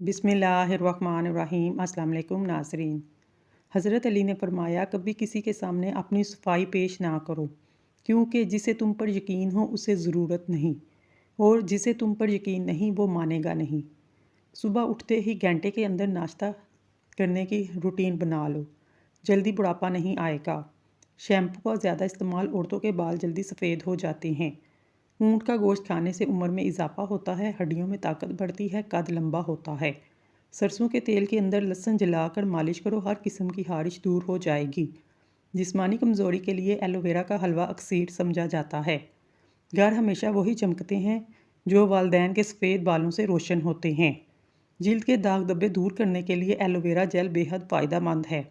बिस्मिल्लाहिर्रहमानिर्रहीम। अस्सलाम वालेकुम नाज़रीन। हज़रत अली ने फरमाया, कभी किसी के सामने अपनी सफाई पेश ना करो, क्योंकि जिसे तुम पर यकीन हो उसे ज़रूरत नहीं, और जिसे तुम पर यकीन नहीं वो मानेगा नहीं। सुबह उठते ही घंटे के अंदर नाश्ता करने की रूटीन बना लो, जल्दी बुढ़ापा नहीं आएगा। शैम्पू का ज़्यादा इस्तेमाल औरतों के बाल जल्दी सफ़ेद हो जाते हैं। ऊँट का गोश्त खाने से उम्र में इजाफा होता है, हड्डियों में ताकत बढ़ती है, कद लंबा होता है। सरसों के तेल के अंदर लहसुन जलाकर मालिश करो, हर किस्म की खारिश दूर हो जाएगी। जिस्मानी कमज़ोरी के लिए एलोवेरा का हलवा अक्सीर समझा जाता है। घर हमेशा वही चमकते हैं जो वालदैन के सफ़ेद बालों से रोशन होते हैं। जिल्द के दाग धब्बे दूर करने के लिए एलोवेरा जेल बेहद फ़ायदेमंद है।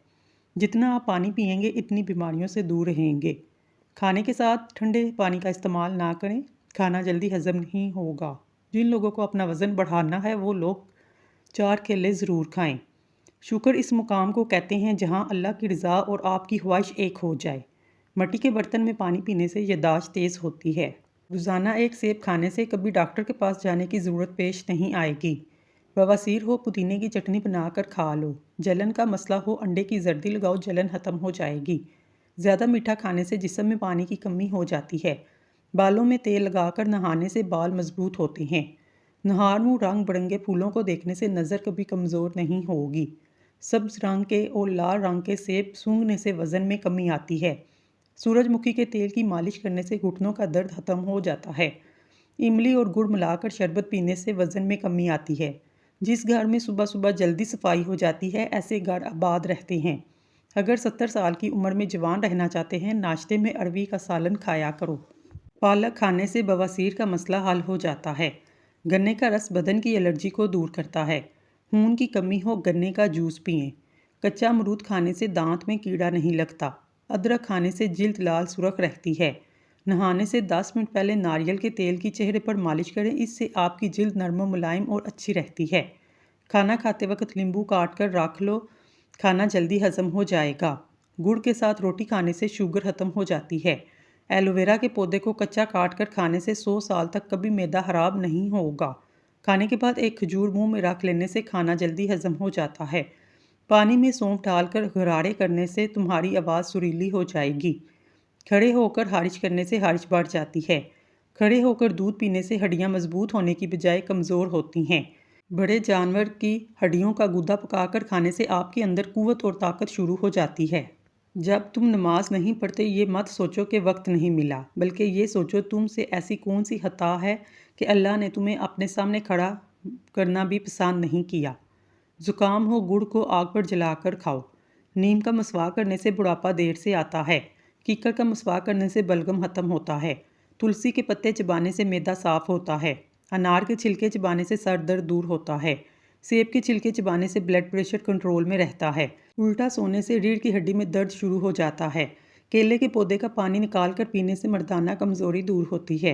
जितना आप पानी पिएंगे इतनी बीमारियों से दूर रहेंगे। खाने के साथ ठंडे पानी का इस्तेमाल ना करें, खाना जल्दी हजम नहीं होगा। जिन लोगों को अपना वज़न बढ़ाना है वो लोग 4 केले ज़रूर खाएं। शुक्र इस मुकाम को कहते हैं जहां अल्लाह की रज़ा और आपकी ख्वाहिश एक हो जाए। मिट्टी के बर्तन में पानी पीने से याददाश्त तेज़ होती है। रोज़ाना एक सेब खाने से कभी डॉक्टर के पास जाने की ज़रूरत पेश नहीं आएगी। बवासीर हो, पुदीने की चटनी बनाकर खा लो। जलन का मसला हो, अंडे की जर्दी लगाओ, जलन ख़त्म हो जाएगी। ज़्यादा मीठा खाने से जिस्म में पानी की कमी हो जाती है। बालों में तेल लगाकर नहाने से बाल मजबूत होते हैं। नहार मुँह रंग बिरंगे फूलों को देखने से नज़र कभी कमज़ोर नहीं होगी। सब्ज़ रंग के और लाल रंग के सेब सूंघने से वज़न में कमी आती है। सूरजमुखी के तेल की मालिश करने से घुटनों का दर्द ख़त्म हो जाता है। इमली और गुड़ मिलाकर शरबत पीने से वज़न में कमी आती है। जिस घर में सुबह सुबह जल्दी सफाई हो जाती है, ऐसे घर आबाद रहते हैं। अगर 70 साल की उम्र में जवान रहना चाहते हैं, नाश्ते में अरवी का सालन खाया करो। पालक खाने से बवासीर का मसला हल हो जाता है। गन्ने का रस बदन की एलर्जी को दूर करता है। खून की कमी हो, गन्ने का जूस पिएं। कच्चा अमरूद खाने से दांत में कीड़ा नहीं लगता। अदरक खाने से जिल्द लाल सुर्ख रहती है। नहाने से 10 मिनट पहले नारियल के तेल की चेहरे पर मालिश करें, इससे आपकी जिल्द नरम मुलायम और अच्छी रहती है। खाना खाते वक्त नींबू काट कर रख लो, खाना जल्दी हजम हो जाएगा। गुड़ के साथ रोटी खाने से शुगर ख़त्म हो जाती है। एलोवेरा के पौधे को कच्चा काट कर खाने से 100 साल तक कभी मैदा खराब नहीं होगा। खाने के बाद एक खजूर मुंह में रख लेने से खाना जल्दी हजम हो जाता है। पानी में सौंफ डालकर गरारे करने से तुम्हारी आवाज़ सुरीली हो जाएगी। खड़े होकर हारिश करने से हारिश बढ़ जाती है। खड़े होकर दूध पीने से हड्डियां मजबूत होने की बजाय कमज़ोर होती हैं। बड़े जानवर की हड्डियों का गुदा पकाकर खाने से आपके अंदर कुव्वत और ताकत शुरू हो जाती है। जब तुम नमाज नहीं पढ़ते, ये मत सोचो कि वक्त नहीं मिला, बल्कि ये सोचो तुमसे ऐसी कौन सी खता है कि अल्लाह ने तुम्हें अपने सामने खड़ा करना भी पसंद नहीं किया। ज़ुकाम हो, गुड़ को आग पर जलाकर खाओ। नीम का मसवाक करने से बुढ़ापा देर से आता है। कीकर का मसवाक करने से बलगम ख़त्म होता है। तुलसी के पत्ते चबाने से मैदा साफ़ होता है। अनार के छिलके चबाने से सर दर्द दूर होता है। सेब के छिलके चबाने से ब्लड प्रेशर कंट्रोल में रहता है। उल्टा सोने से रीढ़ की हड्डी में दर्द शुरू हो जाता है। केले के पौधे का पानी निकाल कर पीने से मर्दाना कमज़ोरी दूर होती है।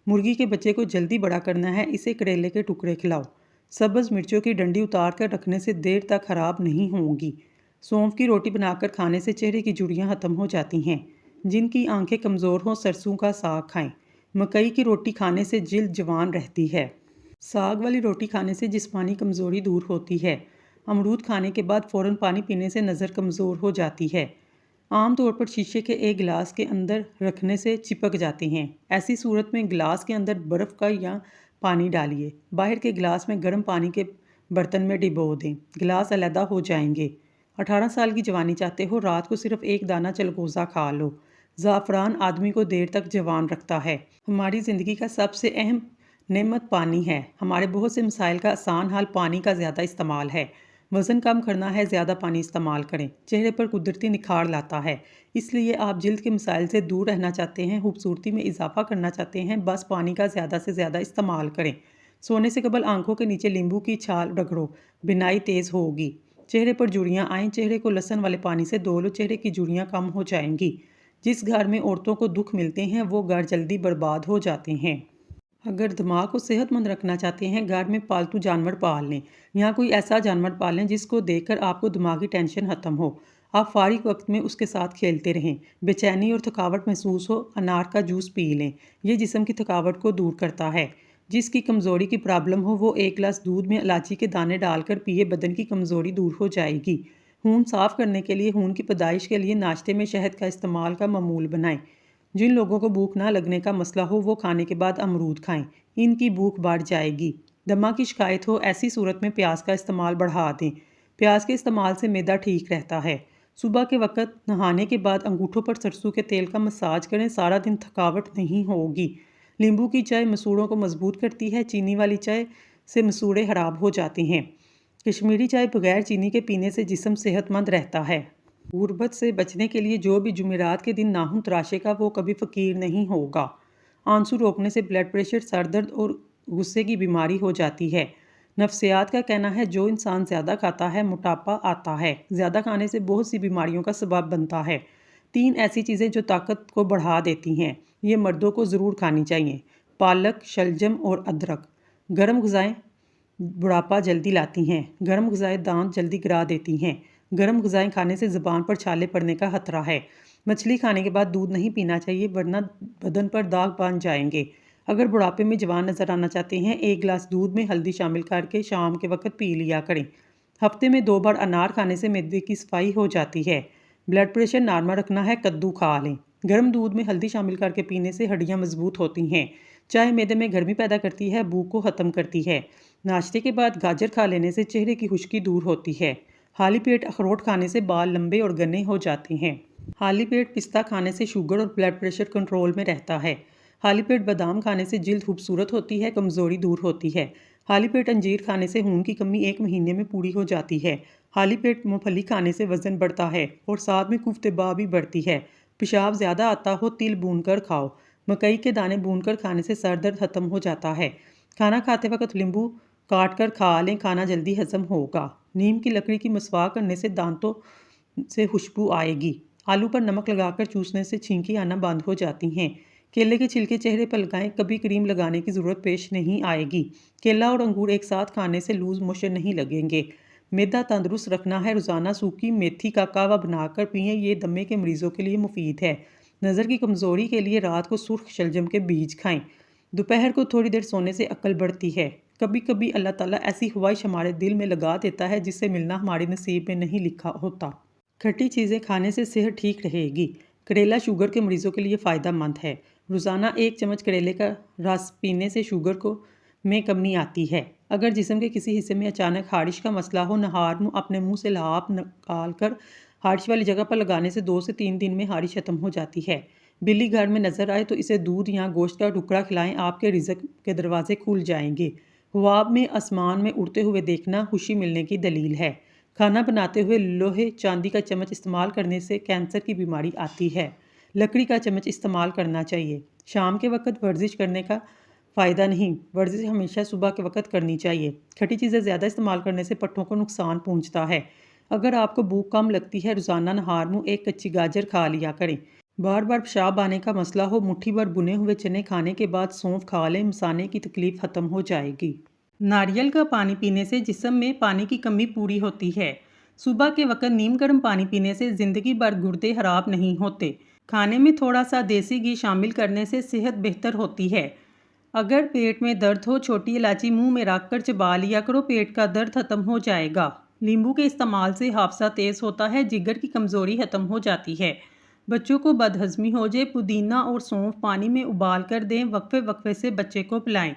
मुर्गी के बच्चे को जल्दी बड़ा करना है, इसे करेले के टुकड़े खिलाओ। सब्ज़ मिर्चों की डंडी उतार कर रखने से देर तक खराब नहीं होंगी। सौंफ की रोटी बनाकर खाने से चेहरे की झुर्रियाँ ख़त्म हो जाती हैं। जिनकी आंखें कमज़ोर हों, सरसों का साग खाएं। मकई की रोटी खाने से जिल्द जवान रहती है। साग वाली रोटी खाने से जिस्मानी कमज़ोरी दूर होती है। अमरूद खाने के बाद फ़ौरन पानी पीने से नज़र कमज़ोर हो जाती है। आम तौर पर शीशे के एक गिलास के अंदर रखने से चिपक जाते हैं। ऐसी सूरत में गिलास के अंदर बर्फ़ का या पानी डालिए। बाहर के गिलास में गर्म पानी के बर्तन में डिबो दें, गिलास अलहदा हो जाएंगे। 18 साल की जवानी चाहते हो, रात को सिर्फ एक दाना चलगोज़ा खा लो। ज़ाफ़रान आदमी को देर तक जवान रखता है। हमारी ज़िंदगी का सबसे अहम नेमत पानी है। हमारे बहुत से मसाइल का आसान हल पानी का ज़्यादा इस्तेमाल है। वज़न कम करना है, ज़्यादा पानी इस्तेमाल करें। चेहरे पर कुदरती निखार लाता है। इसलिए आप जिल्द के मसाइल से दूर रहना चाहते हैं, खूबसूरती में इजाफा करना चाहते हैं, बस पानी का ज़्यादा से ज़्यादा इस्तेमाल करें। सोने से कबल आंखों के नीचे नींबू की छाल रगड़ो, बिनाई तेज़ होगी। चेहरे पर झुर्रियाँ आएँ, चेहरे को लहसुन वाले पानी से धो लो, चेहरे की झुर्रियाँ कम हो जाएंगी। जिस घर में औरतों को दुख मिलते हैं वो घर जल्दी बर्बाद हो जाते हैं। अगर दिमाग को सेहतमंद रखना चाहते हैं, घर में पालतू जानवर पाल लें या कोई ऐसा जानवर पालें जिसको देखकर आपको दिमागी टेंशन ख़त्म हो। आप फारिग वक्त में उसके साथ खेलते रहें। बेचैनी और थकावट महसूस हो, अनार का जूस पी लें, ये जिस्म की थकावट को दूर करता है। جس کی کمزوری کی پرابلم ہو وہ 1 گلاس دودھ میں الائچی کے دانے ڈال کر پیے، بدن کی کمزوری دور ہو جائے گی۔ خون صاف کرنے کے لیے خون کی پیدائش کے لیے ناشتے میں شہد کا استعمال کا معمول بنائیں۔ جن لوگوں کو بھوک نہ لگنے کا مسئلہ ہو وہ کھانے کے بعد امرود کھائیں، ان کی بھوک بڑھ جائے گی۔ دمہ کی شکایت ہو، ایسی صورت میں پیاز کا استعمال بڑھا دیں۔ پیاز کے استعمال سے معدہ ٹھیک رہتا ہے۔ صبح کے وقت نہانے کے بعد انگوٹھوں پر سرسوں کے تیل کا مساج کریں، سارا دن تھکاوٹ نہیں ہوگی۔ لیمبو کی چائے مسوڑوں کو مضبوط کرتی ہے، چینی والی چائے سے مسوڑے خراب ہو جاتے ہیں۔ کشمیری چائے بغیر چینی کے پینے سے جسم صحت مند رہتا ہے۔ غربت سے بچنے کے لیے جو بھی جمعرات کے دن ناخن تراشے گا وہ کبھی فقیر نہیں ہوگا۔ آنسو روکنے سے بلڈ پریشر، سر درد اور غصے کی بیماری ہو جاتی ہے۔ نفسیات کا کہنا ہے جو انسان زیادہ کھاتا ہے موٹاپا آتا ہے۔ زیادہ کھانے سے بہت سی بیماریوں کا سبب بنتا ہے۔ 3 ایسی چیزیں جو طاقت کو بڑھا دیتی ہیں، یہ مردوں کو ضرور کھانی چاہیے: پالک، شلجم اور ادرک۔ گرم غذائیں بڑھاپا جلدی لاتی ہیں۔ گرم غذائیں دانت جلدی گرا دیتی ہیں۔ گرم غذائیں کھانے سے زبان پر چھالے پڑنے کا خطرہ ہے۔ مچھلی کھانے کے بعد دودھ نہیں پینا چاہیے ورنہ بدن پر داغ بن جائیں گے۔ اگر بڑھاپے میں جوان نظر آنا چاہتے ہیں 1 گلاس دودھ میں ہلدی شامل کر کے شام کے وقت پی لیا کریں۔ ہفتے میں 2 بار انار کھانے سے معدے کی صفائی ہو جاتی ہے۔ بلڈ پریشر نارمل رکھنا ہے، کدو کھا لیں۔ گرم دودھ میں ہلدی شامل کر کے پینے سے ہڈیاں مضبوط ہوتی ہیں۔ چائے معدے میں گرمی پیدا کرتی ہے، بھوک کو ختم کرتی ہے۔ ناشتے کے بعد گاجر کھا لینے سے چہرے کی خشکی دور ہوتی ہے۔ خالی پیٹ اخروٹ کھانے سے بال لمبے اور گھنے ہو جاتے ہیں۔ خالی پیٹ پستہ کھانے سے شوگر اور بلڈ پریشر کنٹرول میں رہتا ہے۔ خالی پیٹ بادام کھانے سے جلد خوبصورت ہوتی ہے، کمزوری دور ہوتی ہے۔ خالی پیٹ انجیر کھانے سے خون کی کمی 1 مہینے میں پوری ہو جاتی ہے۔ خالی پیٹ مونگ پھلی کھانے سے وزن بڑھتا ہے اور ساتھ میں قوت بال بھی بڑھتی ہے۔ پیشاب زیادہ آتا ہو تل بھون کر کھاؤ۔ مکئی کے دانے بھون کر کھانے سے سر درد ختم ہو جاتا ہے۔ کھانا کھاتے وقت لیمبو کاٹ کر کھا لیں، کھانا جلدی ہضم ہوگا۔ نیم کی لکڑی کی مسواک کرنے سے دانتوں سے خوشبو آئے گی۔ آلو پر نمک لگا کر چوسنے سے چھینکی آنا بند ہو جاتی ہیں۔ کیلے کے چھلکے چہرے پر لگائیں، کبھی کریم لگانے کی ضرورت پیش نہیں آئے گی۔ کیلا اور انگور ایک ساتھ کھانے سے لوز موشن نہیں لگیں گے۔ معدہ تندرست رکھنا ہے، روزانہ سوکھی میتھی کا قہوہ بنا کر پئیں، یہ دمے کے مریضوں کے لیے مفید ہے۔ نظر کی کمزوری کے لیے رات کو سرخ شلجم کے بیج کھائیں۔ دوپہر کو تھوڑی دیر سونے سے عقل بڑھتی ہے۔ کبھی کبھی اللہ تعالیٰ ایسی خواہش ہمارے دل میں لگا دیتا ہے جس سے ملنا ہمارے نصیب میں نہیں لکھا ہوتا۔ کھٹی چیزیں کھانے سے صحت ٹھیک رہے گی۔ کریلا شوگر کے مریضوں کے لیے فائدہ مند ہے۔ روزانہ 1 چمچ کریلے کا رس پینے سے شوگر میں کمی آتی ہے۔ اگر جسم کے کسی حصے میں اچانک خارش کا مسئلہ ہو، نہار اپنے منہ سے لعاب نکال کر خارش والی جگہ پر لگانے سے 2 سے 3 دن میں خارش ختم ہو جاتی ہے۔ بلی گھر میں نظر آئے تو اسے دودھ یا گوشت کا ٹکڑا کھلائیں، آپ کے رزق کے دروازے کھل جائیں گے۔ خواب میں آسمان میں اڑتے ہوئے دیکھنا خوشی ملنے کی دلیل ہے۔ کھانا بناتے ہوئے لوہے چاندی کا چمچ استعمال کرنے سے کینسر کی بیماری آتی ہے۔ لکڑی کا چمچ استعمال کرنا چاہیے۔ شام کے وقت ورزش کرنے کا فائدہ نہیں، ورزش ہمیشہ صبح کے وقت کرنی چاہیے۔ کھٹی چیزیں زیادہ استعمال کرنے سے پٹھوں کو نقصان پہنچتا ہے۔ اگر آپ کو بھوک کم لگتی ہے، روزانہ نہار میں 1 کچی گاجر کھا لیا کریں۔ بار بار پیشاب آنے کا مسئلہ ہو، مٹھی بھر بھنے ہوئے چنے کھانے کے بعد سونف کھا لیں، مثانے کی تکلیف ختم ہو جائے گی۔ ناریل کا پانی پینے سے جسم میں پانی کی کمی پوری ہوتی ہے۔ صبح کے وقت نیم گرم پانی پینے سے زندگی بھر گردے خراب نہیں ہوتے۔ کھانے میں تھوڑا سا دیسی گھی شامل کرنے سے صحت بہتر ہوتی ہے۔ اگر پیٹ میں درد ہو، چھوٹی الائچی منہ میں رکھ کر چبا لیا کرو، پیٹ کا درد ختم ہو جائے گا۔ لیمبو کے استعمال سے حافظہ تیز ہوتا ہے، جگر کی کمزوری ختم ہو جاتی ہے۔ بچوں کو بد ہضمی ہو جائے، پودینہ اور سونف پانی میں ابال کر دیں، وقفے وقفے سے بچے کو پلائیں۔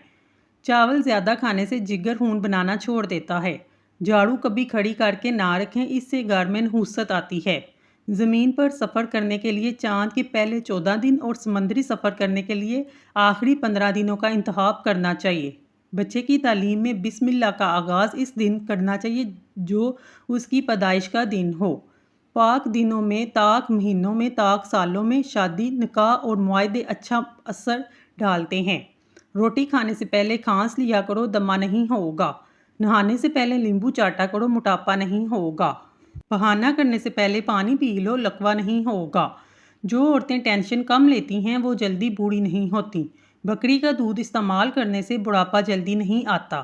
چاول زیادہ کھانے سے جگر خون بنانا چھوڑ دیتا ہے۔ جھاڑو کبھی کھڑی کر کے نہ رکھیں، اس سے گھر میں نحوست آتی ہے۔ زمین پر سفر کرنے کے لیے چاند کے پہلے 14 دن اور سمندری سفر کرنے کے لیے آخری 15 دنوں کا انتخاب کرنا چاہیے۔ بچے کی تعلیم میں بسم اللہ کا آغاز اس دن کرنا چاہیے جو اس کی پیدائش کا دن ہو۔ پاک دنوں میں، طاق مہینوں میں، طاق سالوں میں شادی، نکاح اور معاہدے اچھا اثر ڈالتے ہیں۔ روٹی کھانے سے پہلے کھانس لیا کرو، دمہ نہیں ہوگا۔ نہانے سے پہلے لیمبو چاٹا کرو، موٹاپا نہیں ہوگا۔ بہانہ کرنے سے پہلے پانی پی لو، لکوہ نہیں ہوگا۔ جو عورتیں ٹینشن کم لیتی ہیں وہ جلدی بوڑھی نہیں ہوتی۔ بکری کا دودھ استعمال کرنے سے بڑھاپا جلدی نہیں آتا۔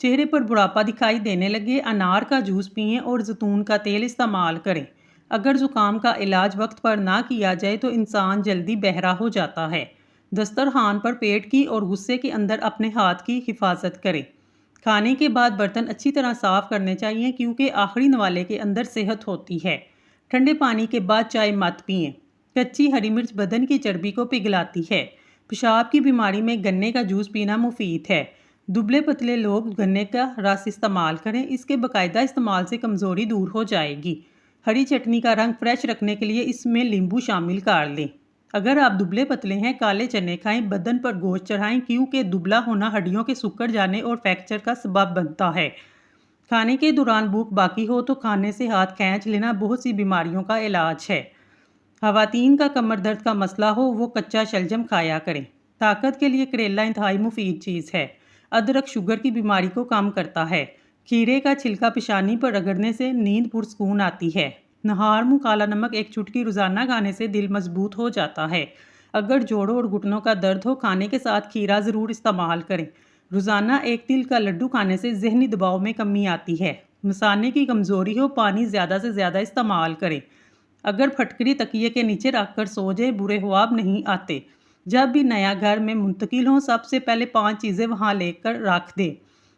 چہرے پر بڑھاپا دکھائی دینے لگے، انار کا جوس پئیں اور زیتون کا تیل استعمال کریں۔ اگر زکام کا علاج وقت پر نہ کیا جائے تو انسان جلدی بہرا ہو جاتا ہے۔ दस्तरखान पर पेट की और गुस्से के अंदर अपने हाथ की हिफाजत करें। खाने के बाद बर्तन अच्छी तरह साफ करने चाहिए क्योंकि आखिरी नवाले के अंदर सेहत होती है। ठंडे पानी के बाद चाय मत पिएं। कच्ची हरी मिर्च बदन की चर्बी को पिघलाती है। पेशाब की बीमारी में गन्ने का जूस पीना मुफीद है। दुबले पतले लोग गन्ने का रस इस्तेमाल करें, इसके बाकायदा इस्तेमाल से कमज़ोरी दूर हो जाएगी। हरी चटनी का रंग फ्रेश रखने के लिए इसमें नींबू शामिल कर लें। अगर आप दुबले पतले हैं, काले चने खाएं, बदन पर गोश्त चढ़ाएं क्योंकि दुबला होना हड्डियों के सिकुड़ जाने और फ्रैक्चर का सबब बनता है। खाने के दौरान भूख बाकी हो तो खाने से हाथ खींच लेना बहुत सी बीमारियों का इलाज है। ख़वातीन का कमर दर्द का मसला हो वो कच्चा शलजम खाया करें। ताकत के लिए करेला इंतहाई मुफीद चीज़ है। अदरक शुगर की बीमारी को कम करता है। खीरे का छिलका पेशानी पर रगड़ने से नींद पुरसकून आती है। नहार मुँह काला नमक एक चुटकी रोज़ाना खाने से दिल मजबूत हो जाता है। अगर जोड़ों और घुटनों का दर्द हो, खाने के साथ खीरा ज़रूर इस्तेमाल करें। रोज़ाना एक तिल का लड्डू खाने से जहनी दबाव में कमी आती है। मसाने की कमज़ोरी हो, पानी ज़्यादा से ज़्यादा इस्तेमाल करें। अगर फटकरी तकिए के नीचे रख कर सो जाए, बुरे ख्वाब नहीं आते। जब भी नया घर में मुंतकिल हों, सबसे पहले 5 चीज़ें वहाँ लेकर रख दें।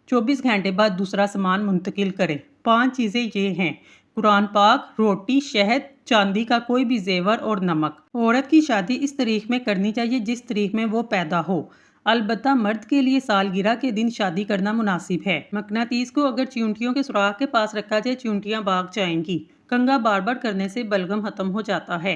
24 घंटे बाद दूसरा सामान मुंतकिल करें। 5 चीज़ें ये हैं: कुरान पाक, रोटी, शहद, चांदी का कोई भी जेवर और नमक। औरत की शादी इस तारीख में करनी चाहिए जिस तारीख में वो पैदा हो। अलबत्ता मर्द के लिए सालगिरह के दिन शादी करना मुनासिब है। मकनातीस को अगर चींटियों के सुराख के पास रखा जाए, चींटियाँ भाग जाएंगी। कंघा बार बार करने से बलगम खत्म हो जाता है।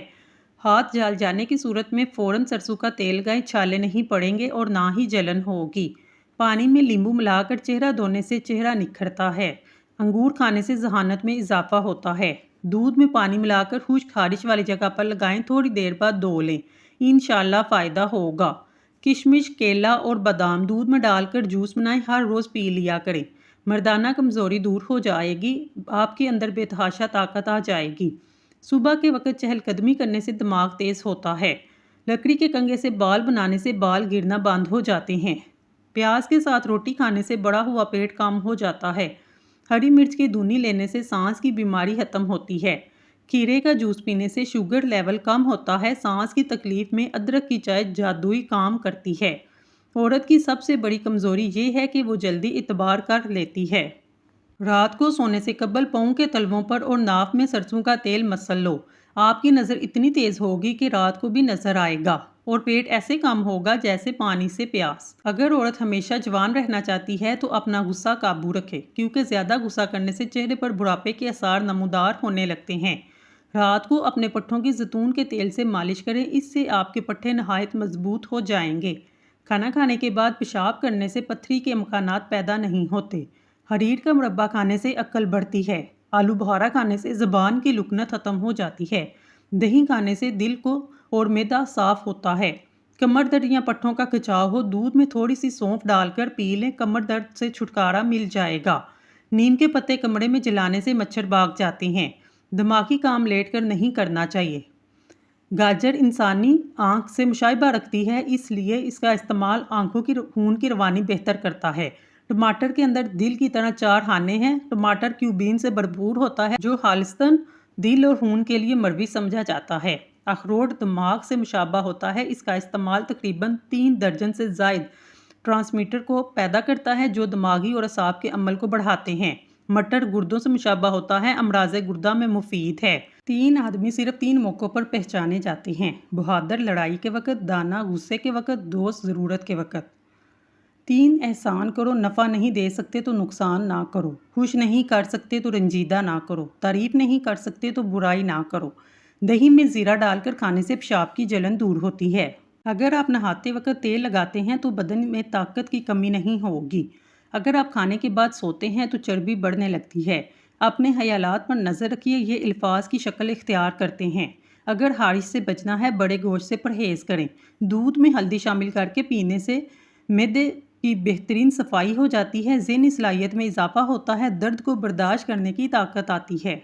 हाथ जल जाने की सूरत में फ़ौरन सरसों का तेल लगाएं, छाले नहीं पड़ेंगे और ना ही जलन होगी। पानी में नींबू मिलाकर चेहरा धोने से चेहरा निखरता है। अंगूर खाने से जहानत में इजाफा होता है। दूध में पानी मिलाकर खुश्क खारिश वाली जगह पर लगाएं, थोड़ी देर बाद धो लें, इंशाल्लाह फ़ायदा होगा। किशमिश, केला और बादाम दूध में डालकर जूस बनाएं, हर रोज़ पी लिया करें। मर्दाना कमज़ोरी दूर हो जाएगी, आपके अंदर बेतहाशा ताकत आ जाएगी। सुबह के वक्त चहलकदमी करने से दिमाग तेज़ होता है। लकड़ी के कंघे से बाल बनाने से बाल गिरना बंद हो जाते हैं। प्याज के साथ रोटी खाने से बड़ा हुआ पेट कम हो जाता है। हरी मिर्च की धुनी लेने से सांस की बीमारी खत्म होती है। खीरे का जूस पीने से शुगर लेवल कम होता है। सांस की तकलीफ में अदरक की चाय जादुई काम करती है। औरत की सबसे बड़ी कमज़ोरी ये है कि वो जल्दी इतबार कर लेती है। रात को सोने से कबल पाँव के तलवों पर और नाक में सरसों का तेल मसल लो। आपकी नज़र इतनी तेज़ होगी कि रात को भी नज़र आएगा और पेट ऐसे कम होगा जैसे पानी से प्यास। अगर औरत हमेशा जवान रहना चाहती है तो अपना गुस्सा काबू रखे क्योंकि ज़्यादा गुस्सा करने से चेहरे पर बुढ़ापे के आसार नमूदार होने लगते हैं। रात को अपने पट्ठों की जैतून के तेल से मालिश करें, इससे आपके पट्ठे नहायत मजबूत हो जाएंगे। खाना खाने के बाद पेशाब करने से पथरी के अमकानात पैदा नहीं होते। हरीर का मुरब्बा खाने से अक्ल बढ़ती है। आलू बुखारा खाने से ज़बान की लुकनत ख़त्म हो जाती है। दही खाने से दिल को और मैदा साफ होता है। कमर दर्द या पट्ठों का खिंचाव हो, दूध में थोड़ी सी सौंफ डालकर पी लें, कमर दर्द से छुटकारा मिल जाएगा। नीम के पत्ते कमरे में जलाने से मच्छर भाग जाते हैं। दिमागी काम लेट कर नहीं करना चाहिए। गाजर इंसानी आँख से मुशाइबा रखती है, इसलिए इसका इस्तेमाल आँखों की खून की रवानी बेहतर करता है। टमाटर के अंदर दिल की तरह 4 खाने हैं। टमाटर क्यूबिन से भरपूर होता है जो खालिस्तन दिल और खून के लिए मरवी समझा जाता है। अखरोट दिमाग से मुशाबा होता है। इसका इस्तेमाल तकरीबन 3 दर्जन से ज़ायद ट्रांसमीटर को पैदा करता है जो दिमागी और असाब के अमल को बढ़ाते हैं। मटर गुर्दों से मुशाबा होता है, अमराज़े गुर्दा में मुफीद है। 3 आदमी सिर्फ 3 मौक़ों पर पहचाने जाते हैं: बहादुर लड़ाई के वक़्त, दाना गुस्से के वक़्त, दोस्त ज़रूरत के वक़्त। 3 एहसान करो, नफ़ा नहीं दे सकते तो नुकसान ना करो, खुश नहीं कर सकते तो रंजीदा ना करो, तारीफ़ नहीं कर सकते तो बुराई ना करो। दही में ज़ीरा डालकर खाने से पेशाब की जलन दूर होती है। अगर आप नहाते वक्त तेल लगाते हैं तो बदन में ताकत की कमी नहीं होगी। अगर आप खाने के बाद सोते हैं तो चर्बी बढ़ने लगती है। अपने ख्यालात पर नज़र रखिए, ये अल्फाज की शक्ल इख्तियार करते हैं। अगर हारिश से बचना है, बड़े गोश्त से परहेज़ करें। दूध में हल्दी शामिल करके पीने से मैदे की बेहतरीन सफाई हो जाती है, ज़हनी सलाहियत में इजाफा होता है, दर्द को बर्दाश्त करने की ताकत आती है।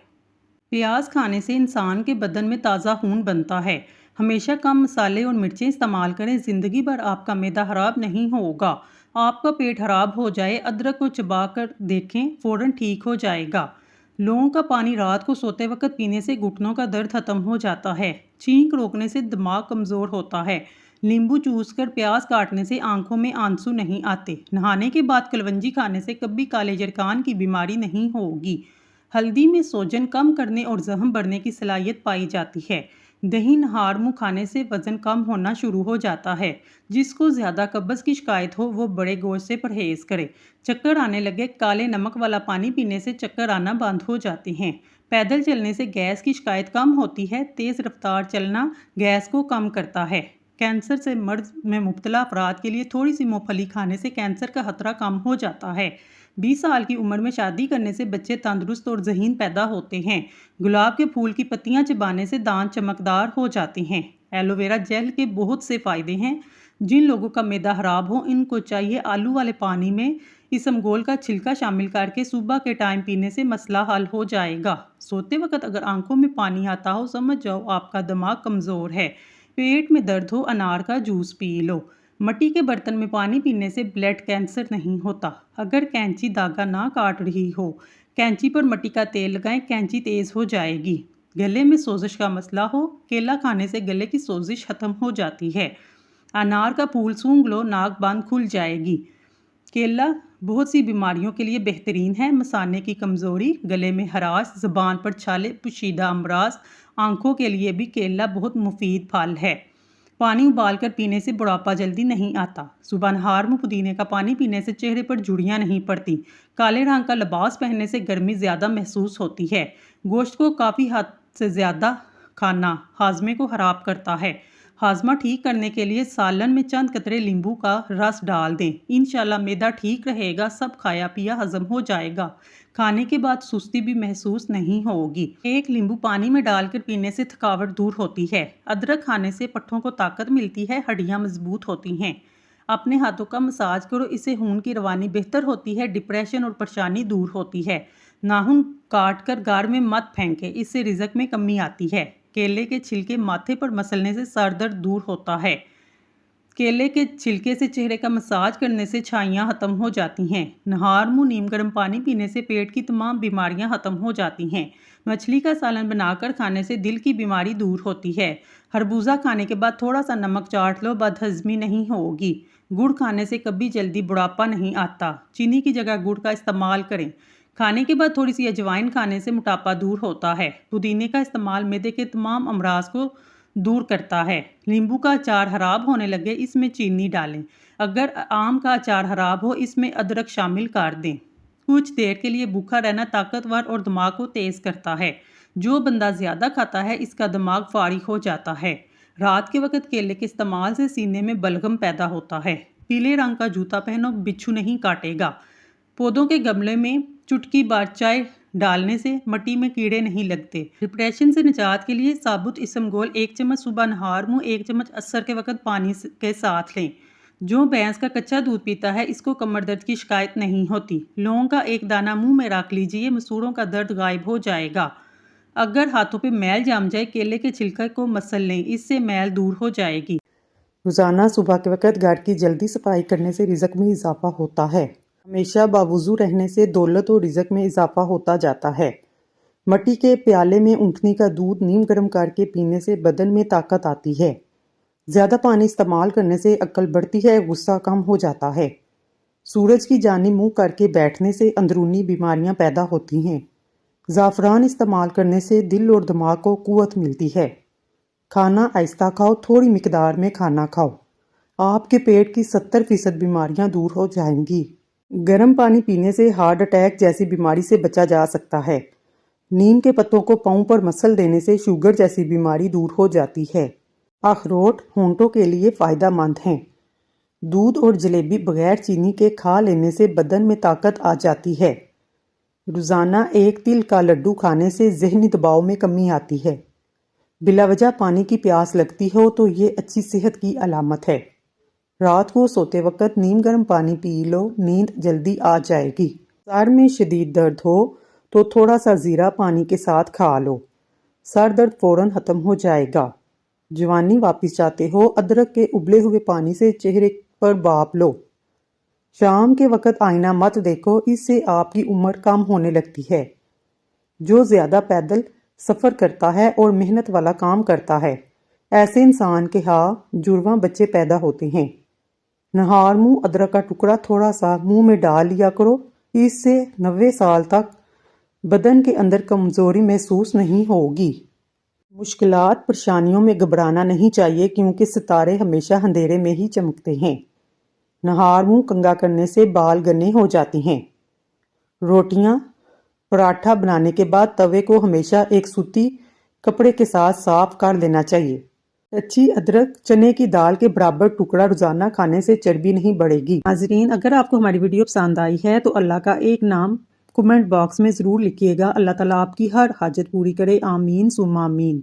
प्याज खाने से इंसान के बदन में ताज़ा खून बनता है। हमेशा कम मसाले और मिर्चें इस्तेमाल करें, ज़िंदगी भर आपका मैदा खराब नहीं होगा। आपका पेट खराब हो जाए, अदरक को चबा कर देखें, फ़ौरन ठीक हो जाएगा। लौंग का पानी रात को सोते वक्त पीने से घुटनों का दर्द खत्म हो जाता है। छींक रोकने से दिमाग कमज़ोर होता है। नींबू चूस कर प्याज काटने से आंखों में आंसू नहीं आते। नहाने के बाद कलवंजी खाने से कभी काले जरखान की बीमारी नहीं होगी। हल्दी में सोजन कम करने और जख्म बढ़ने की सलाहियत पाई जाती है। दही नहार मुँह खाने से वजन कम होना शुरू हो जाता है। जिसको ज़्यादा कब्ज़ की शिकायत हो वो बड़े गोश्त से परहेज़ करे। चक्कर आने लगे, काले नमक वाला पानी पीने से चक्कर आना बंद हो जाते हैं। पैदल चलने से गैस की शिकायत कम होती है। तेज़ रफ्तार चलना गैस को कम करता है। कैंसर से मर्ज में मुब्तला अफराद के लिए थोड़ी सी मूंगफली खाने से कैंसर का खतरा कम हो जाता है। 20 साल की उम्र में शादी करने से बच्चे तंदुरुस्त और ज़हीन पैदा होते हैं। गुलाब के फूल की पत्तियां चबाने से दांत चमकदार हो जाते हैं। एलोवेरा जेल के बहुत से फ़ायदे हैं। जिन लोगों का मैदा खराब हो इनको चाहिए आलू वाले पानी में इसमगोल का छिलका शामिल करके सुबह के टाइम पीने से मसला हल हो जाएगा। सोते वक्त अगर आंखों में पानी आता हो समझ जाओ आपका दिमाग कमज़ोर है। पेट में दर्द हो अनार का जूस पी लो। मिट्टी के बर्तन में पानी पीने से ब्लड कैंसर नहीं होता। अगर कैंची धागा ना काट रही हो कैंची पर मिट्टी का तेल लगाएं, कैंची तेज़ हो जाएगी। गले में सोजिश का मसला हो केला खाने से गले की सोजिश ख़त्म हो जाती है। अनार का फूल सूंघ लो, नाक बंद खुल जाएगी। केला बहुत सी बीमारियों के लिए बेहतरीन है। मसाने की कमज़ोरी, गले में खराश, ज़बान पर छाले, पोशीदा अमराज, आँखों के लिए भी केला बहुत मुफीद फल है। पानी उबाल कर पीने से बुढ़ापा जल्दी नहीं आता। सुबह नहार में पुदीने का पानी पीने से चेहरे पर झुर्रियाँ नहीं पड़ती। काले रंग का लिबास पहनने से गर्मी ज़्यादा महसूस होती है। गोश्त को काफ़ी हद से ज़्यादा खाना हाजमे को ख़राब करता है। हाजमा ठीक करने के लिए सालन में चंद कतरे नींबू का रस डाल दें। इंशाल्लाह मैदा ठीक रहेगा, सब खाया पिया हजम हो जाएगा। खाने के बाद सुस्ती भी महसूस नहीं होगी। एक नींबू पानी में डालकर पीने से थकावट दूर होती है। अदरक खाने से पट्ठों को ताकत मिलती है, हड्डियां मजबूत होती हैं। अपने हाथों का मसाज करो, इससे खून की रवानी बेहतर होती है, डिप्रेशन और परेशानी दूर होती है। नाखून काट कर गार में मत फेंके, इससे रिज़्क में कमी आती है। केले के छिलके माथे पर मसलने से सर दर्द दूर होता है। केले के छिलके से चेहरे का मसाज करने से छाइयाँ ख़त्म हो जाती हैं। नहार मुँह नीम गर्म पानी पीने से पेट की तमाम बीमारियाँ ख़त्म हो जाती हैं। मछली का सालन बनाकर खाने से दिल की बीमारी दूर होती है। खरबूजा खाने के बाद थोड़ा सा नमक चाट लो, बदहज़मी नहीं होगी। गुड़ खाने से कभी जल्दी बुढ़ापा नहीं आता। चीनी की जगह गुड़ का इस्तेमाल करें। खाने के बाद थोड़ी सी अजवाइन खाने से मोटापा दूर होता है। पुदीने का इस्तेमाल मैदे के तमाम अमराज को दूर करता है। नींबू का अचार खराब होने लगे इसमें चीनी डालें। अगर आम का अचार खराब हो इसमें अदरक शामिल कर दें। कुछ देर के लिए भूखा रहना ताकतवर और दिमाग को तेज़ करता है। जो बंदा ज़्यादा खाता है इसका दिमाग फारिग हो जाता है। रात के वक्त केले के इस्तेमाल से सीने में बलगम पैदा होता है। पीले रंग का जूता पहनो, बिच्छू नहीं काटेगा। पौधों के गमले में चुटकी बार चाय डालने से मिट्टी में कीड़े नहीं लगते। डिप्रेशन से निजात के लिए साबुत इसमगोल 1 चम्मच सुबह नहार मुँह 1 चम्मच असर के वक्त पानी के साथ लें। जो भैंस का कच्चा दूध पीता है इसको कमर दर्द की शिकायत नहीं होती। लौंग का एक दाना मुंह में रख लीजिए, मसूड़ों का दर्द गायब हो जाएगा। अगर हाथों पे मैल जम जाए केले के छिलके को मसल लें, इससे मैल दूर हो जाएगी। रोज़ाना सुबह के वक्त घर की जल्दी सफाई करने से रिज़्क में इजाफा होता है। हमेशा बावुज़ू रहने से दौलत और रिज़्क में इजाफा होता जाता है। मिट्टी के प्याले में ऊँटनी का दूध नीम गर्म करके पीने से बदन में ताकत आती है। ज़्यादा पानी इस्तेमाल करने से अक्ल बढ़ती है, गुस्सा कम हो जाता है। सूरज की जानिब मुँह करके बैठने से अंदरूनी बीमारियाँ पैदा होती हैं। ज़ाफ़रान इस्तेमाल करने से दिल और दिमाग को क़ुव्वत मिलती है। खाना आहिस्ता खाओ, थोड़ी मिकदार में खाना खाओ। आपके पेट की 70% बीमारियां दूर हो जाएंगी। गर्म पानी पीने से हार्ट अटैक जैसी बीमारी से बचा जा सकता है। नीम के पत्तों को पाँव पर मसल देने से शुगर जैसी बीमारी दूर हो जाती है। अखरोट होंठों के लिए फ़ायदा मंद हैं। दूध और जलेबी बगैर चीनी के खा लेने से बदन में ताकत आ जाती है। रोज़ाना 1 तिल का लड्डू खाने से ज़हनी दबाव में कमी आती है। बिलावजह पानी की प्यास लगती हो तो ये अच्छी सेहत की अलामत है। रात को सोते वक्त नीम गर्म पानी पी लो, नींद जल्दी आ जाएगी। सर में शदीद दर्द हो तो थोड़ा सा ज़ीरा पानी के साथ खा लो, सर दर्द फ़ौरन ख़त्म हो जाएगा। जवानी वापस चाहते हो, अदरक के उबले हुए पानी से चेहरे पर भाप लो। शाम के वक्त आईना मत देखो, इससे आपकी उम्र कम होने लगती है। जो ज़्यादा पैदल सफ़र करता है और मेहनत वाला काम करता है ایسے انسان کے ہاں جڑواں بچے پیدا ہوتے ہیں۔ نہار منہ ادرک کا ٹکڑا تھوڑا سا منہ میں ڈال لیا کرو، اس سے 90 سال تک بدن کے اندر کمزوری محسوس نہیں ہوگی۔ مشکلات پریشانیوں میں گھبرانا نہیں چاہیے کیونکہ ستارے ہمیشہ اندھیرے میں ہی چمکتے ہیں۔ نہار منہ کنگھا کرنے سے بال گنے ہو جاتے ہیں۔ روٹیاں پراٹھا بنانے کے بعد توے کو ہمیشہ ایک سوتی کپڑے کے ساتھ صاف کر لینا چاہیے۔ کچی ادرک چنے کی دال کے برابر ٹکڑا روزانہ کھانے سے چربی نہیں بڑھے گی۔ ناظرین، اگر آپ کو ہماری ویڈیو پسند آئی ہے تو اللہ کا ایک نام کمنٹ باکس میں ضرور لکھیے گا۔ اللہ تعالیٰ آپ کی ہر حاجت پوری کرے، آمین ثم آمین۔